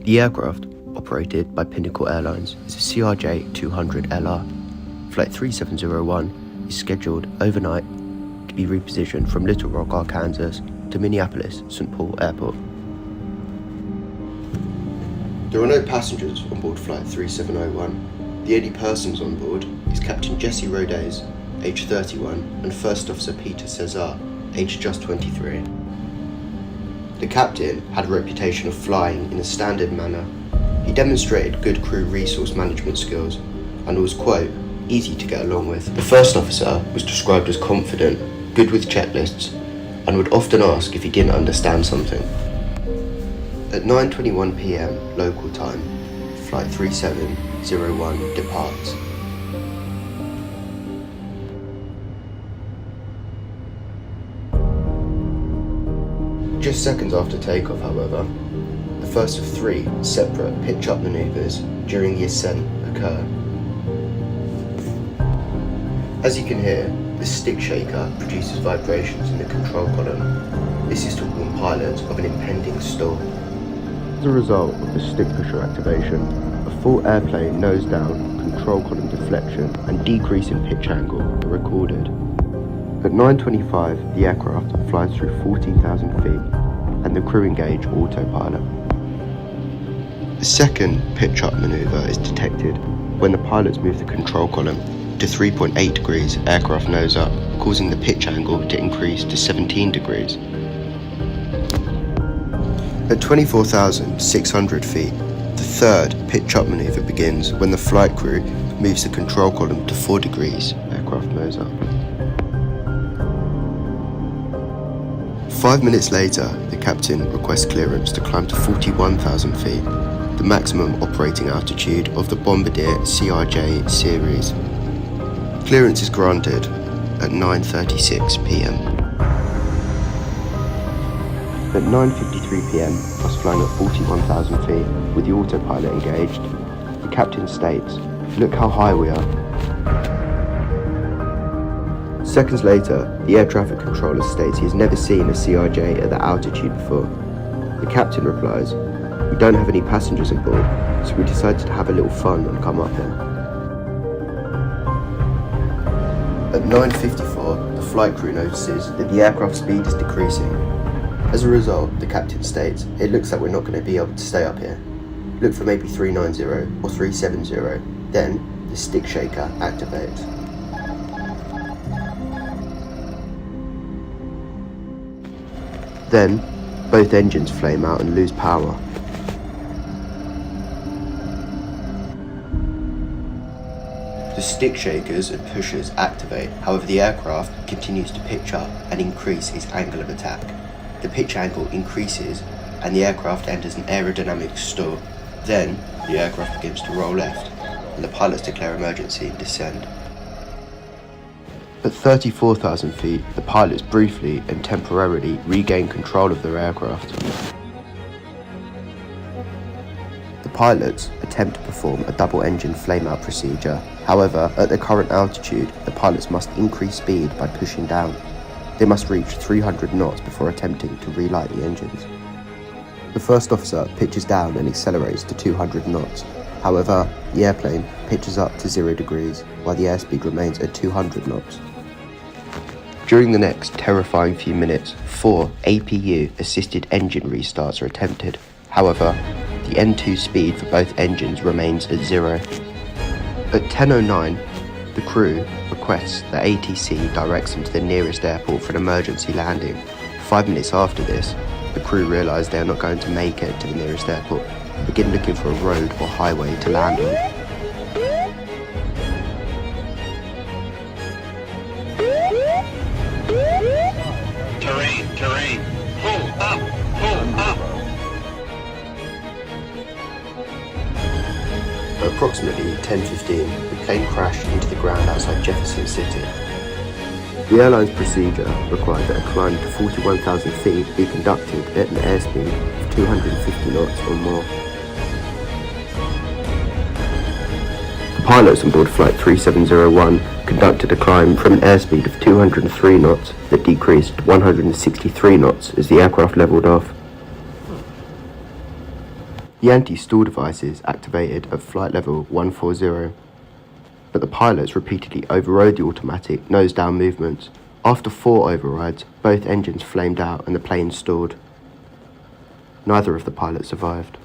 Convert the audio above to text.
The aircraft, operated by Pinnacle Airlines, is a CRJ-200LR. Flight 3701 is scheduled overnight to be repositioned from Little Rock, Arkansas to Minneapolis, St. Paul Airport. There are no passengers on board Flight 3701. The only persons on board is Captain Jesse Rodez, age 31, and First Officer Peter Cesar, age just 23. The captain had a reputation of flying in a standard manner. He demonstrated good crew resource management skills and was, quote, easy to get along with. The first officer was described as confident, good with checklists, and would often ask if he didn't understand something. At 9:21 p.m. local time, Flight 3701 departs. Just seconds after takeoff, however, the first of three separate pitch-up maneuvers during the ascent occur. As you can hear, the stick shaker produces vibrations in the control column. This is to warn pilots of an impending stall. As a result of the stick pusher activation, a full airplane nose down, control column deflection, and decrease in pitch angle are recorded. At 9:25, the aircraft flies through 14,000 feet, and the crew engage autopilot. The second pitch-up maneuver is detected when the pilots move the control column to 3.8 degrees aircraft nose up, causing the pitch angle to increase to 17 degrees. At 24,600 feet, the third pitch-up maneuver begins when the flight crew moves the control column to 4 degrees aircraft nose up. 5 minutes later, the captain requests clearance to climb to 41,000 feet, the maximum operating altitude of the Bombardier CRJ series. Clearance is granted at 9:36 p.m. At 9:53 p.m, whilst flying at 41,000 feet with the autopilot engaged, the captain states, "Look how high we are." Seconds later, the air traffic controller states he has never seen a CRJ at that altitude before. The captain replies, "We don't have any passengers on board, so we decided to have a little fun and come up here." At 9:54, the flight crew notices that the aircraft speed is decreasing. As a result, the captain states, "It looks like we're not going to be able to stay up here. Look for maybe 390 or 370. Then, the stick shaker activates. Then, both engines flame out and lose power. The stick shakers and pushers activate, however the aircraft continues to pitch up and increase its angle of attack. The pitch angle increases and the aircraft enters an aerodynamic stall. Then, the aircraft begins to roll left and the pilots declare emergency and descend. At 34,000 feet, the pilots briefly and temporarily regain control of their aircraft. The pilots attempt to perform a double-engine flame-out procedure. However, at their current altitude, the pilots must increase speed by pushing down. They must reach 300 knots before attempting to relight the engines. The first officer pitches down and accelerates to 200 knots. However, the airplane pitches up to 0 degrees, while the airspeed remains at 200 knots. During the next terrifying few minutes, 4 APU-assisted engine restarts are attempted. However, the N2 speed for both engines remains at 0. At 10:09, the crew requests that ATC directs them to the nearest airport for an emergency landing. 5 minutes after this, the crew realise they are not going to make it to the nearest airport and begin looking for a road or highway to land on. Terrain, pull up. At approximately 10:15, the plane crashed into the ground outside Jefferson City. The airline's procedure required that a climb to 41,000 feet be conducted at an airspeed of 250 knots or more. The pilots on board Flight 3701 conducted a climb from an airspeed of 203 knots that decreased to 163 knots as the aircraft levelled off. The anti-stall devices activated at flight level 140, but the pilots repeatedly overrode the automatic nose-down movements. After 4 overrides, both engines flamed out and the plane stalled. Neither of the pilots survived.